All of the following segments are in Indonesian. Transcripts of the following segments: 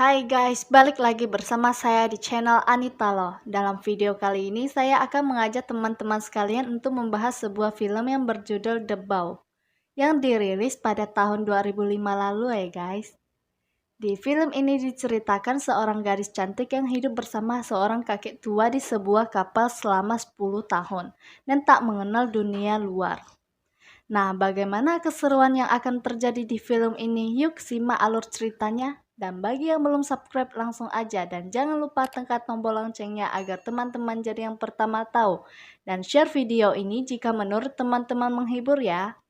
Hai guys, balik lagi bersama saya di channel Anita Loh. Dalam video kali ini saya akan mengajak teman-teman sekalian untuk membahas sebuah film yang berjudul The Bow yang dirilis pada tahun 2005 lalu ya guys. Di film ini diceritakan seorang gadis cantik yang hidup bersama seorang kakek tua di sebuah kapal selama 10 tahun dan tak mengenal dunia luar. Nah, bagaimana keseruan yang akan terjadi di film ini? Yuk simak alur ceritanya. Dan bagi yang belum subscribe langsung aja dan jangan lupa tekan tombol loncengnya agar teman-teman jadi yang pertama tahu. Dan share video ini jika menurut teman-teman menghibur ya.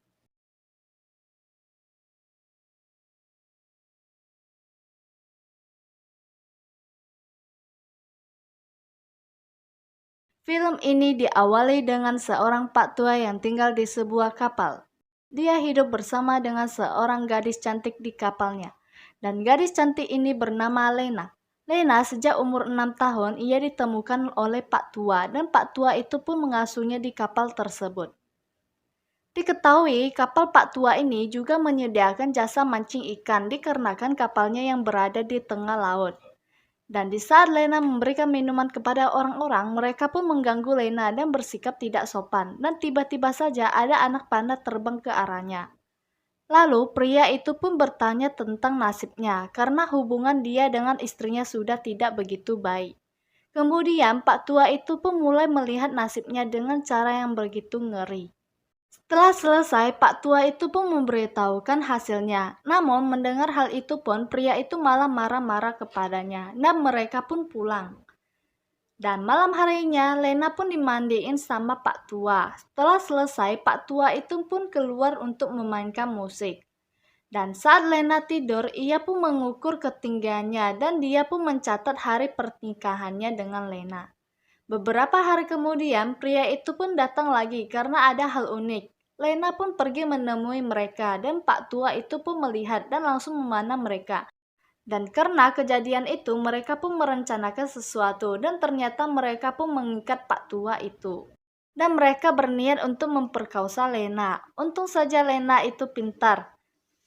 Film ini diawali dengan seorang pak tua yang tinggal di sebuah kapal. Dia hidup bersama dengan seorang gadis cantik di kapalnya. Dan gadis cantik ini bernama Lena. Lena sejak umur 6 tahun ia ditemukan oleh Pak Tua dan Pak Tua itu pun mengasuhnya di kapal tersebut. Diketahui kapal Pak Tua ini juga menyediakan jasa mancing ikan dikarenakan kapalnya yang berada di tengah laut. Dan di saat Lena memberikan minuman kepada orang-orang, mereka pun mengganggu Lena dan bersikap tidak sopan. Dan tiba-tiba saja ada anak panah terbang ke arahnya. Lalu pria itu pun bertanya tentang nasibnya karena hubungan dia dengan istrinya sudah tidak begitu baik. Kemudian Pak Tua itu pun mulai melihat nasibnya dengan cara yang begitu ngeri. Setelah selesai, Pak Tua itu pun memberitahukan hasilnya. Namun mendengar hal itu pun pria itu malah marah-marah kepadanya dan mereka pun pulang. Dan malam harinya, Lena pun dimandiin sama Pak Tua. Setelah selesai, Pak Tua itu pun keluar untuk memainkan musik. Dan saat Lena tidur, ia pun mengukur ketinggiannya dan dia pun mencatat hari pernikahannya dengan Lena. Beberapa hari kemudian, pria itu pun datang lagi karena ada hal unik. Lena pun pergi menemui mereka dan Pak Tua itu pun melihat dan langsung memanah mereka. Dan karena kejadian itu, mereka pun merencanakan sesuatu dan ternyata mereka pun mengikat Pak Tua itu. Dan mereka berniat untuk memperkosa Lena. Untung saja Lena itu pintar.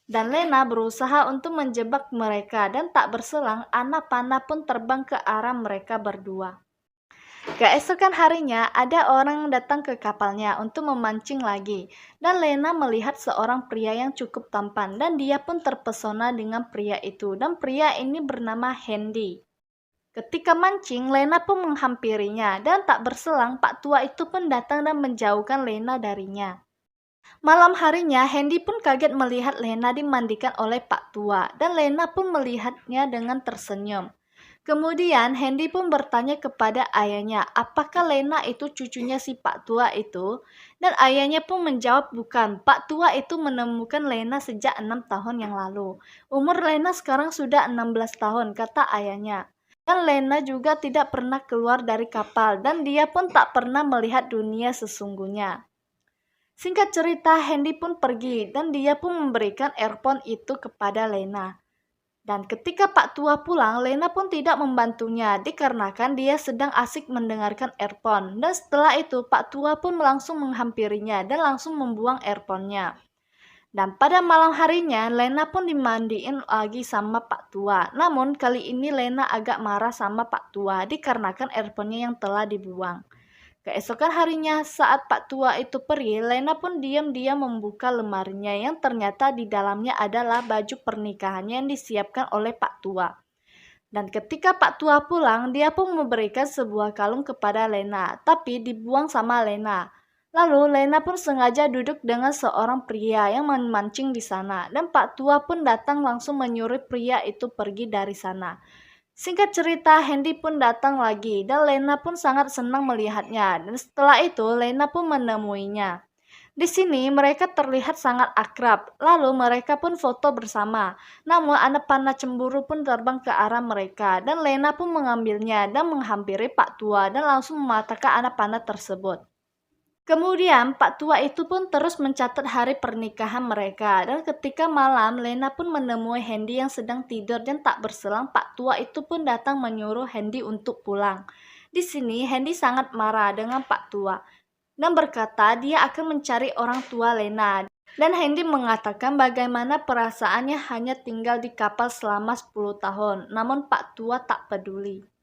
Dan Lena berusaha untuk menjebak mereka dan tak berselang anak panah pun terbang ke arah mereka berdua. Keesokan harinya, ada orang datang ke kapalnya untuk memancing lagi, dan Lena melihat seorang pria yang cukup tampan, dan dia pun terpesona dengan pria itu, dan pria ini bernama Hendy. Ketika mancing, Lena pun menghampirinya, dan tak berselang Pak Tua itu pun datang dan menjauhkan Lena darinya. Malam harinya, Hendy pun kaget melihat Lena dimandikan oleh Pak Tua, dan Lena pun melihatnya dengan tersenyum. Kemudian Hendy pun bertanya kepada ayahnya, apakah Lena itu cucunya si Pak Tua itu? Dan ayahnya pun menjawab bukan, Pak Tua itu menemukan Lena sejak 6 tahun yang lalu. Umur Lena sekarang sudah 16 tahun, kata ayahnya. Dan Lena juga tidak pernah keluar dari kapal dan dia pun tak pernah melihat dunia sesungguhnya. Singkat cerita, Hendy pun pergi dan dia pun memberikan earphone itu kepada Lena. Dan ketika Pak Tua pulang, Lena pun tidak membantunya dikarenakan dia sedang asik mendengarkan earphone. Dan setelah itu Pak Tua pun langsung menghampirinya dan langsung membuang earphone-nya. Dan pada malam harinya, Lena pun dimandiin lagi sama Pak Tua. Namun kali ini Lena agak marah sama Pak Tua dikarenakan earphone-nya yang telah dibuang. Keesokan harinya saat Pak Tua itu pergi, Lena pun diam-diam membuka lemarinya yang ternyata di dalamnya adalah baju pernikahannya yang disiapkan oleh Pak Tua. Dan ketika Pak Tua pulang, dia pun memberikan sebuah kalung kepada Lena, tapi dibuang sama Lena. Lalu Lena pun sengaja duduk dengan seorang pria yang memancing di sana, dan Pak Tua pun datang langsung menyuruh pria itu pergi dari sana. Singkat cerita, Hendy pun datang lagi dan Lena pun sangat senang melihatnya. Dan setelah itu, Lena pun menemuinya. Di sini mereka terlihat sangat akrab, lalu mereka pun foto bersama. Namun anak panah cemburu pun terbang ke arah mereka dan Lena pun mengambilnya dan menghampiri Pak Tua dan langsung mematahkan anak panah tersebut. Kemudian Pak Tua itu pun terus mencatat hari pernikahan mereka dan ketika malam Lena pun menemui Hendy yang sedang tidur dan tak berselang Pak Tua itu pun datang menyuruh Hendy untuk pulang. Di sini Hendy sangat marah dengan Pak Tua dan berkata dia akan mencari orang tua Lena. Dan Hendy mengatakan bagaimana perasaannya hanya tinggal di kapal selama 10 tahun, namun Pak Tua tak peduli.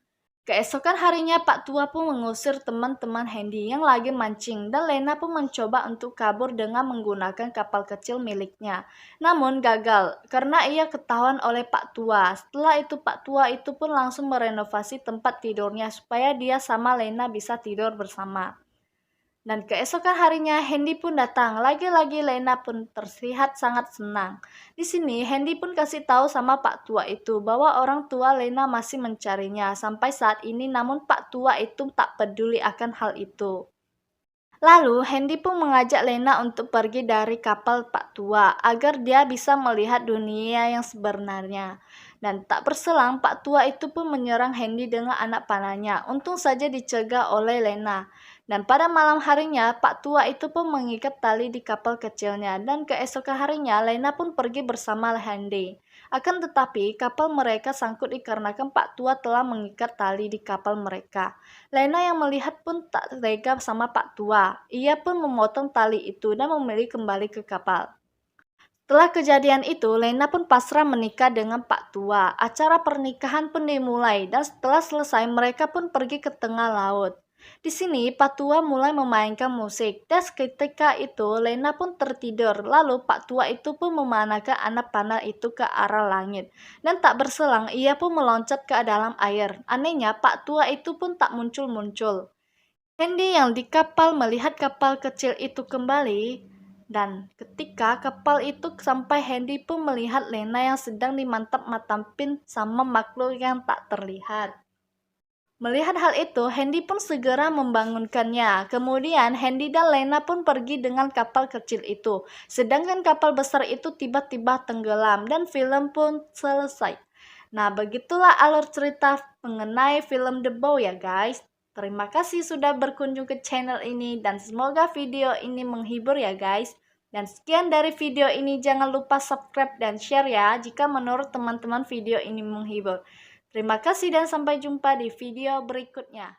Keesokan harinya Pak Tua pun mengusir teman-teman Hendy yang lagi mancing dan Lena pun mencoba untuk kabur dengan menggunakan kapal kecil miliknya. Namun gagal karena ia ketahuan oleh Pak Tua. Setelah itu Pak Tua itu pun langsung merenovasi tempat tidurnya supaya dia sama Lena bisa tidur bersama. Dan keesokan harinya Hendy pun datang. Lagi-lagi Lena pun terlihat sangat senang. Di sini Hendy pun kasih tahu sama Pak Tua itu bahwa orang tua Lena masih mencarinya sampai saat ini, namun Pak Tua itu tak peduli akan hal itu. Lalu Hendy pun mengajak Lena untuk pergi dari kapal Pak Tua agar dia bisa melihat dunia yang sebenarnya. Dan tak berselang Pak Tua itu pun menyerang Hendy dengan anak panahnya. Untung saja dicegah oleh Lena. Dan pada malam harinya Pak Tua itu pun mengikat tali di kapal kecilnya dan keesokan harinya Lena pun pergi bersama Hendy. Akan tetapi kapal mereka sangkut dikarenakan Pak Tua telah mengikat tali di kapal mereka. Lena yang melihat pun tak tega sama Pak Tua. Ia pun memotong tali itu dan memilih kembali ke kapal. Setelah kejadian itu, Lena pun pasrah menikah dengan Pak Tua. Acara pernikahan pun dimulai dan setelah selesai mereka pun pergi ke tengah laut. Di sini Pak Tua mulai memainkan musik dan ketika itu Lena pun tertidur. Lalu Pak Tua itu pun memanahkan anak panah itu ke arah langit. Dan tak berselang ia pun meloncat ke dalam air. Anehnya Pak Tua itu pun tak muncul-muncul. Hendy yang di kapal melihat kapal kecil itu kembali. Dan ketika kapal itu sampai, Hendy pun melihat Lena yang sedang dimantap-mantapin sama makhluk yang tak terlihat. Melihat hal itu, Hendy pun segera membangunkannya. Kemudian Hendy dan Lena pun pergi dengan kapal kecil itu. Sedangkan kapal besar itu tiba-tiba tenggelam dan film pun selesai. Nah, begitulah alur cerita mengenai film The Bow ya guys. Terima kasih sudah berkunjung ke channel ini dan semoga video ini menghibur ya guys. Dan sekian dari video ini, jangan lupa subscribe dan share ya jika menurut teman-teman video ini menghibur. Terima kasih dan sampai jumpa di video berikutnya.